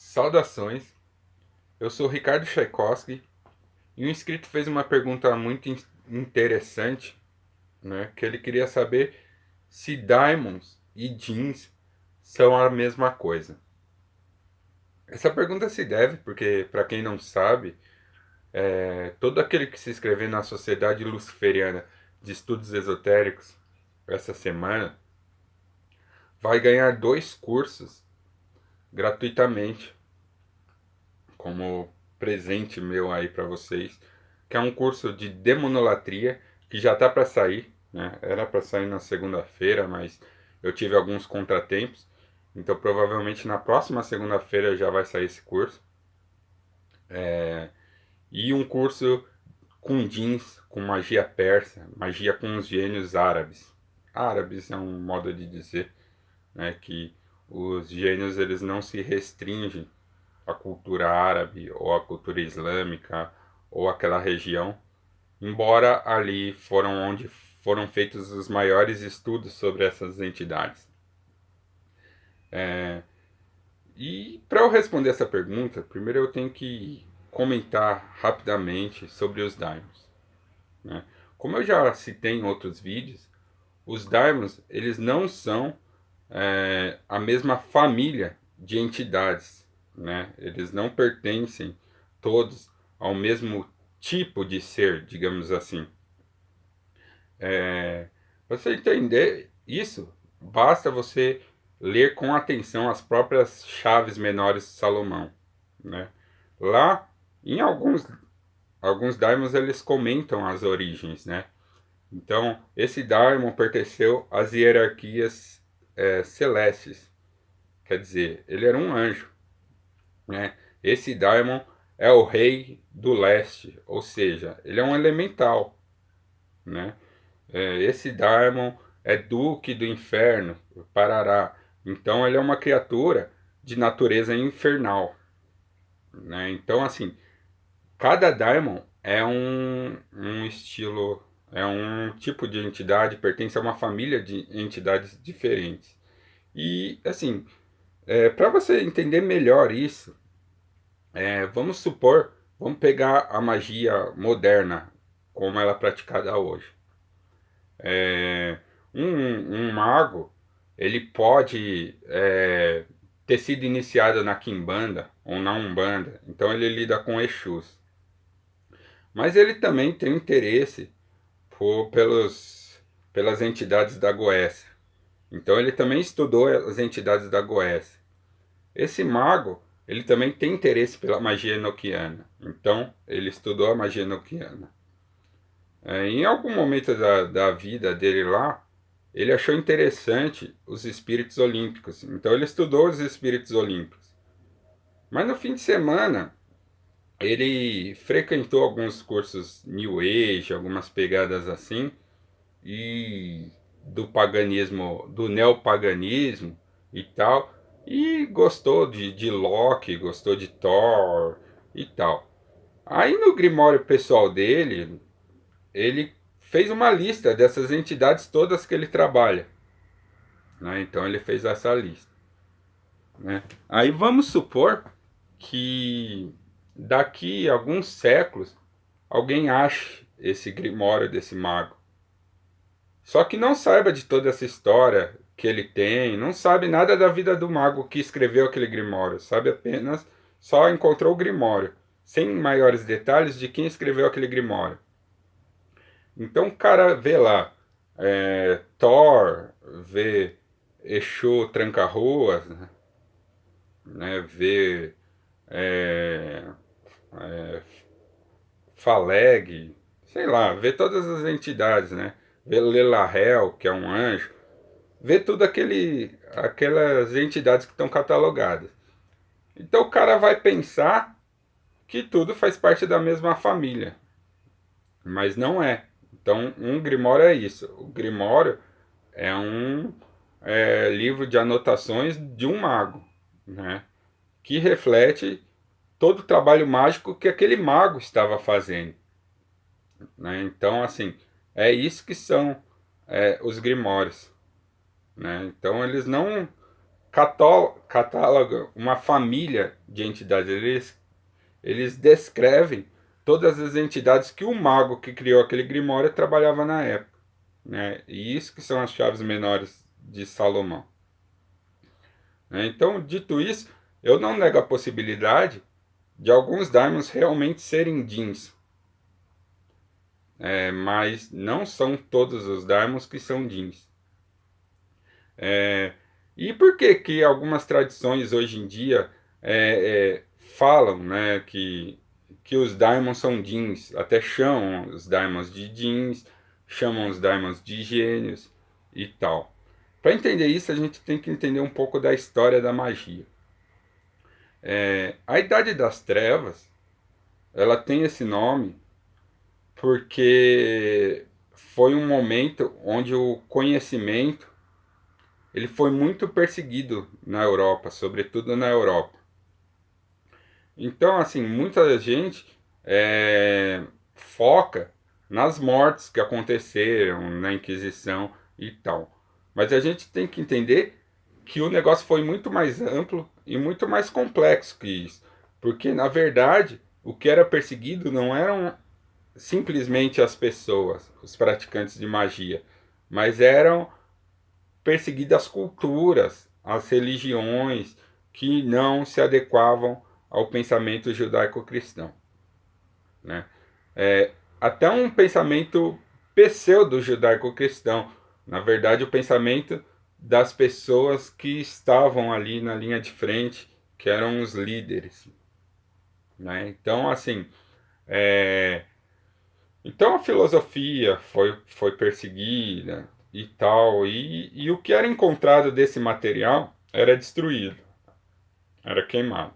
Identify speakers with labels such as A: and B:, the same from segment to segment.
A: Saudações, eu sou Ricardo Tchaikovsky e um inscrito fez uma pergunta muito interessante, né? Que ele queria saber se diamonds e jeans são a mesma coisa. Essa pergunta se deve porque, para quem não sabe, todo aquele que se inscrever na Sociedade Luciferiana de Estudos Esotéricos essa semana vai ganhar dois cursos gratuitamente como presente meu aí para vocês, que é um curso de demonolatria que já tá para sair, né? Era para sair na segunda-feira, mas eu tive alguns contratempos, então provavelmente na próxima segunda-feira já vai sair esse curso. E um curso com jeans, com magia persa, magia com os gênios árabes. Árabes é um modo de dizer, né, que os gênios eles não se restringem à cultura árabe ou à cultura islâmica ou aquela região, embora ali foram onde foram feitos os maiores estudos sobre essas entidades. E para eu responder essa pergunta, primeiro eu tenho que comentar rapidamente sobre os daimons, né? Como eu já citei em outros vídeos, os daimons eles não são a mesma família de entidades, né? Eles não pertencem todos ao mesmo tipo de ser, digamos assim. Para você entender isso, basta você ler com atenção as próprias chaves menores de Salomão, né? Lá, em alguns daimons, eles comentam as origens, né? Então, esse daimon pertenceu às hierarquias celestes, quer dizer, ele era um anjo, né? Esse daimon é o rei do leste, ou seja, ele é um elemental, né? Esse daimon é duque do inferno, Parará. Então ele é uma criatura de natureza infernal, né? Então assim, cada daimon é um estilo, é um tipo de entidade, pertence a uma família de entidades diferentes. E assim, para você entender melhor isso, vamos supor, vamos pegar a magia moderna como ela é praticada hoje. Um mago, ele pode ter sido iniciado na Quimbanda ou na Umbanda, então ele lida com Exus. Mas ele também tem interesse pelas entidades da Goécia. Então ele também estudou as entidades da Goécia. Esse mago, ele também tem interesse pela magia enoquiana. Então ele estudou a magia enoquiana. Em algum momento da vida dele lá, ele achou interessante os espíritos olímpicos. Então ele estudou os espíritos olímpicos. Mas no fim de semana, ele frequentou alguns cursos New Age, algumas pegadas assim, e do paganismo, do neopaganismo e tal, e gostou de Loki, gostou de Thor e tal. Aí no grimório pessoal dele, ele fez uma lista dessas entidades todas que ele trabalha, né? Então ele fez essa lista, né? Aí vamos supor que daqui a alguns séculos alguém ache esse grimório desse mago. Só que não saiba de toda essa história que ele tem, não sabe nada da vida do mago que escreveu aquele grimório, sabe apenas, só encontrou o grimório, sem maiores detalhes de quem escreveu aquele grimório. Então o cara vê lá, Thor, vê Exu Tranca-Ruas, né, vê é, é, Faleg, sei lá, vê todas as entidades, né? Vê Lelahel, que é um anjo, vê tudo aquelas entidades que estão catalogadas. Então o cara vai pensar que tudo faz parte da mesma família, mas não é. Então um grimório é isso. O grimório é um livro de anotações de um mago, né? Que reflete todo o trabalho mágico que aquele mago estava fazendo, né? Então, assim, é isso que são os grimórios, né? Então, eles não catalogam uma família de entidades. Eles descrevem todas as entidades que o mago que criou aquele grimório trabalhava na época, né? E isso que são as chaves menores de Salomão, né? Então, dito isso, eu não nego a possibilidade de alguns daimons realmente serem jeans, mas não são todos os daimons que são jeans. E por que que algumas tradições hoje em dia falam, né, que os daimons são jeans, até chamam os daimons de jeans, chamam os daimons de gênios e tal. Para entender isso, a gente tem que entender um pouco da história da magia. A Idade das Trevas, ela tem esse nome porque foi um momento onde o conhecimento ele foi muito perseguido na Europa, sobretudo na Europa. Então, assim, muita gente foca nas mortes que aconteceram na Inquisição e tal. Mas a gente tem que entender que o negócio foi muito mais amplo e muito mais complexo que isso. Porque, na verdade, o que era perseguido não eram simplesmente as pessoas, os praticantes de magia, mas eram perseguidas as culturas, as religiões que não se adequavam ao pensamento judaico-cristão, né? Até um pensamento pseudo-judaico-cristão, na verdade, o pensamento das pessoas que estavam ali na linha de frente, que eram os líderes, né? Então, assim, é, então a filosofia foi perseguida e tal, e o que era encontrado desse material era destruído, era queimado.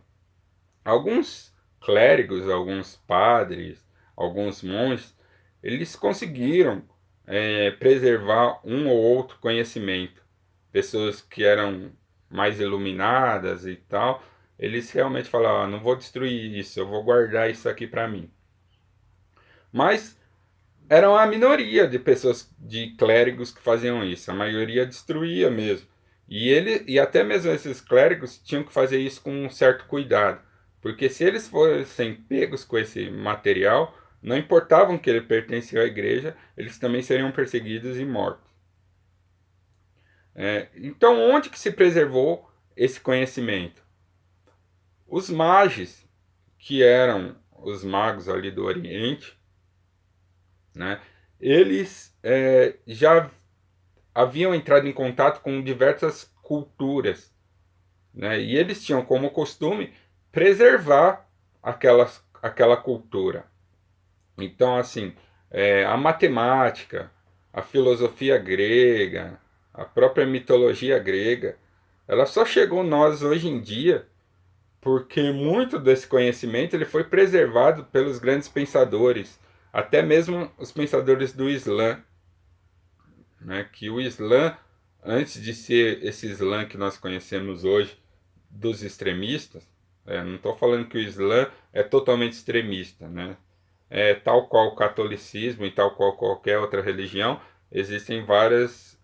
A: Alguns clérigos, alguns padres, alguns monges, eles conseguiram preservar um ou outro conhecimento. Pessoas que eram mais iluminadas e tal, eles realmente falaram, não vou destruir isso, eu vou guardar isso aqui para mim. Mas era uma minoria de pessoas, de clérigos que faziam isso. A maioria destruía mesmo. E até mesmo esses clérigos tinham que fazer isso com um certo cuidado. Porque se eles fossem pegos com esse material, não importavam que ele pertencia à igreja, eles também seriam perseguidos e mortos. Então, onde que se preservou esse conhecimento? Os mages, que eram os magos ali do Oriente, né, eles já haviam entrado em contato com diversas culturas, né? E eles tinham como costume preservar aquela cultura. Então, assim, a matemática, a filosofia grega, a própria mitologia grega, ela só chegou a nós hoje em dia porque muito desse conhecimento ele foi preservado pelos grandes pensadores, até mesmo os pensadores do Islã, né? Que o Islã, antes de ser esse Islã que nós conhecemos hoje, dos extremistas, não estou falando que o Islã é totalmente extremista, né? Tal qual o catolicismo e tal qual qualquer outra religião, existem vários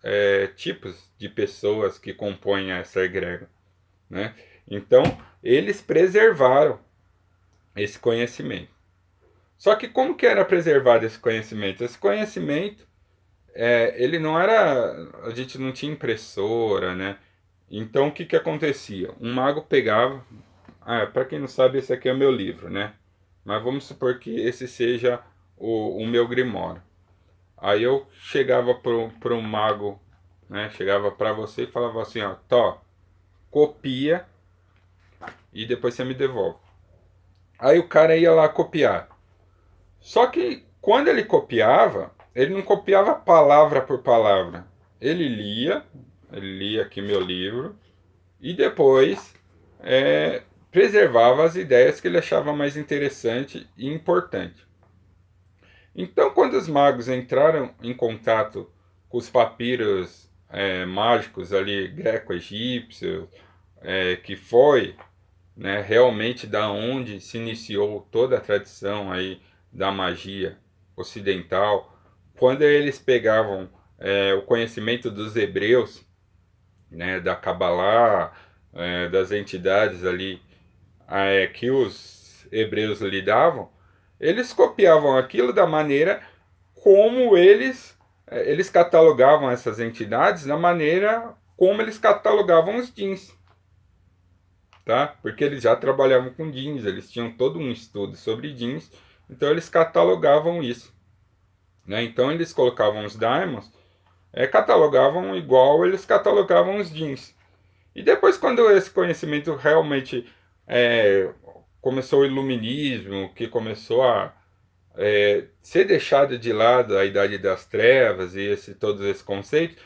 A: tipos de pessoas que compõem essa egrégora, né? Então, eles preservaram esse conhecimento. Só que como que era preservado esse conhecimento? Esse conhecimento ele não era. A gente não tinha impressora, né? Então o que que acontecia? Um mago pegava. Para quem não sabe, esse aqui é o meu livro, né? Mas vamos supor que esse seja o meu grimório. Aí eu chegava pro um mago, né? Chegava para você e falava assim: ó, Tó, copia e depois você me devolve. Aí o cara ia lá copiar. Só que quando ele não copiava palavra por palavra. Ele lia aqui meu livro, e depois preservava as ideias que ele achava mais interessante e importante. Então, quando os magos entraram em contato com os papiros mágicos ali greco-egípcios, que foi, né, realmente da onde se iniciou toda a tradição aí da magia ocidental, quando eles pegavam o conhecimento dos hebreus, né, da Kabbalah, das entidades ali que os hebreus lidavam, eles copiavam aquilo da maneira como eles catalogavam essas entidades, da maneira como eles catalogavam os jeans, tá? Porque eles já trabalhavam com jeans, eles tinham todo um estudo sobre jeans, então eles catalogavam isso, né? Então eles colocavam os daimons, catalogavam igual eles catalogavam os jeans. E depois, quando esse conhecimento realmente começou o iluminismo, que começou a ser deixado de lado a Idade das Trevas e todos esses conceitos,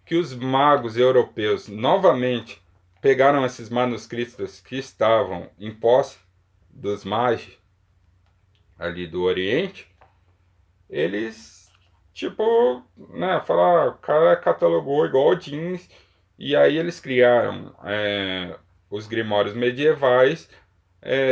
A: que os magos europeus novamente pegaram esses manuscritos que estavam em posse dos magi ali do Oriente, eles, tipo, né, falaram, o cara catalogou igual jeans, e aí eles criaram os grimórios medievais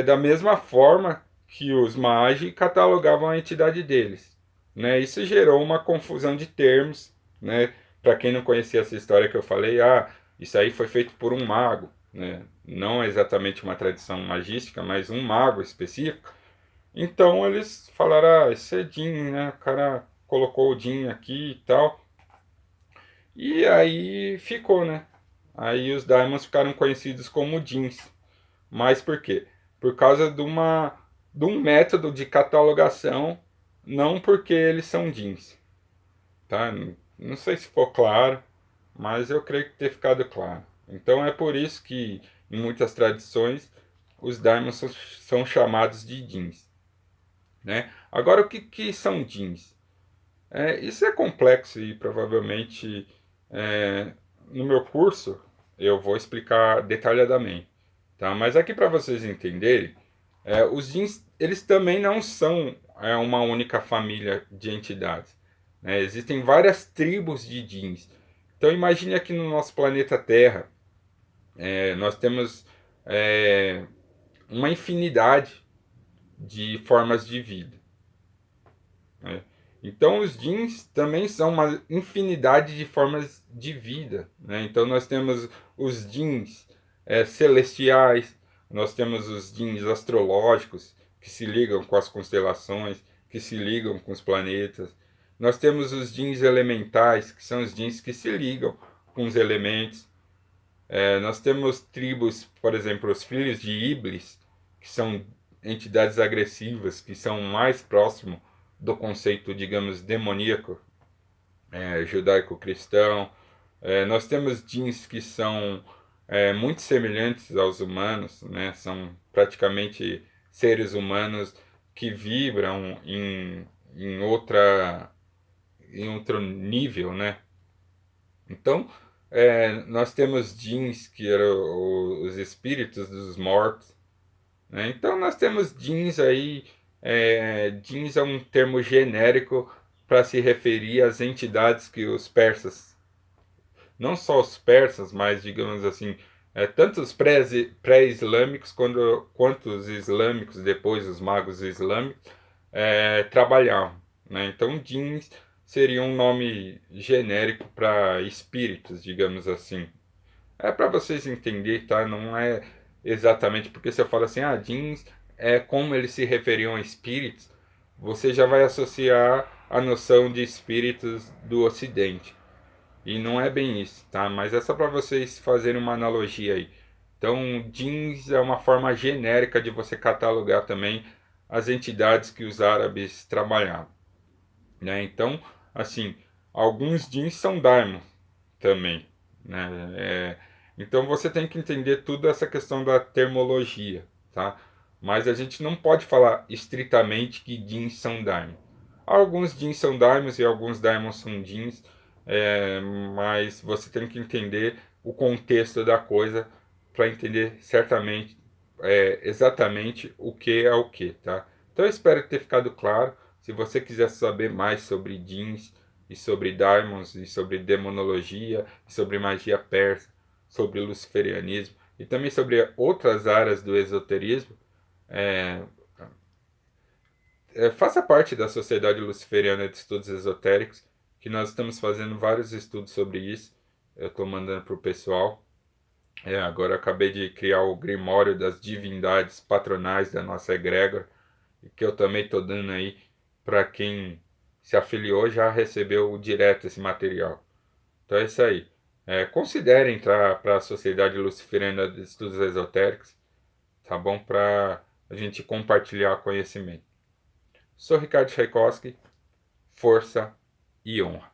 A: da mesma forma que os magi catalogavam a entidade deles, né? Isso gerou uma confusão de termos, né? Para quem não conhecia essa história que eu falei, isso aí foi feito por um mago, né? Não exatamente uma tradição magística, mas um mago específico. Então eles falaram, isso é Jin, né? O cara colocou o Jin aqui e tal. E aí ficou, né? Aí os Daimons ficaram conhecidos como Jins. Mas por quê? Por causa de um método de catalogação, não porque eles são jeans, tá? Não sei se ficou claro, mas eu creio que ter ficado claro. Então é por isso que em muitas tradições os daimons são chamados de jeans, né? Agora o que são jeans? Isso é complexo e provavelmente no meu curso eu vou explicar detalhadamente, tá? Mas aqui para vocês entenderem, os jeans, eles também não são uma única família de entidades, né? Existem várias tribos de jeans. Então imagine aqui no nosso planeta Terra, nós temos é, uma infinidade de formas de vida, né? Então os jeans também são uma infinidade de formas de vida, né? Então nós temos os jeans celestiais, nós temos os jeans astrológicos que se ligam com as constelações, que se ligam com os planetas. Nós temos os jeans elementais, que são os jeans que se ligam com os elementos. Nós temos tribos, por exemplo, os filhos de Iblis, que são entidades agressivas, que são mais próximos do conceito, digamos, demoníaco, judaico-cristão. Nós temos jeans que são muito semelhantes aos humanos, né? São praticamente seres humanos que vibram em outro nível, né? Então, nós temos jeans que eram os espíritos dos mortos, né? Então, nós temos jeans aí. Jeans é um termo genérico para se referir às entidades que os persas, não só os persas, mas digamos assim, tanto os pré-islâmicos quanto os islâmicos, depois os magos islâmicos, trabalhavam, né? Então, jeans seria um nome genérico para espíritos, digamos assim. É para vocês entenderem, tá? Não é exatamente porque se eu falo assim, jeans é como eles se referiam a espíritos, você já vai associar a noção de espíritos do Ocidente. E não é bem isso, tá? Mas é só para vocês fazerem uma analogia aí. Então, jeans é uma forma genérica de você catalogar também as entidades que os árabes trabalhavam, né? Então, assim, alguns jeans são daimon também, né? Então você tem que entender tudo essa questão da termologia, tá? Mas a gente não pode falar estritamente que jeans são daimon. Alguns jeans são daimons e alguns daimons são jeans, mas você tem que entender o contexto da coisa para entender certamente, exatamente o que é o que, tá? Então eu espero ter ficado claro. Se você quiser saber mais sobre jeans e sobre daimons e sobre demonologia, e sobre magia persa, sobre luciferianismo e também sobre outras áreas do esoterismo, é, faça parte da Sociedade Luciferiana de Estudos Esotéricos, que nós estamos fazendo vários estudos sobre isso. eu estou mandando para o pessoal. Agora eu acabei de criar o Grimório das Divindades Patronais da nossa egrégora, que eu também estou dando aí para quem se afiliou, já recebeu direto esse material. Então é isso aí. Considere entrar para a Sociedade Luciferana de Estudos Esotéricos, tá bom? Para a gente compartilhar conhecimento. Sou Ricardo Tchaikovsky, força e honra.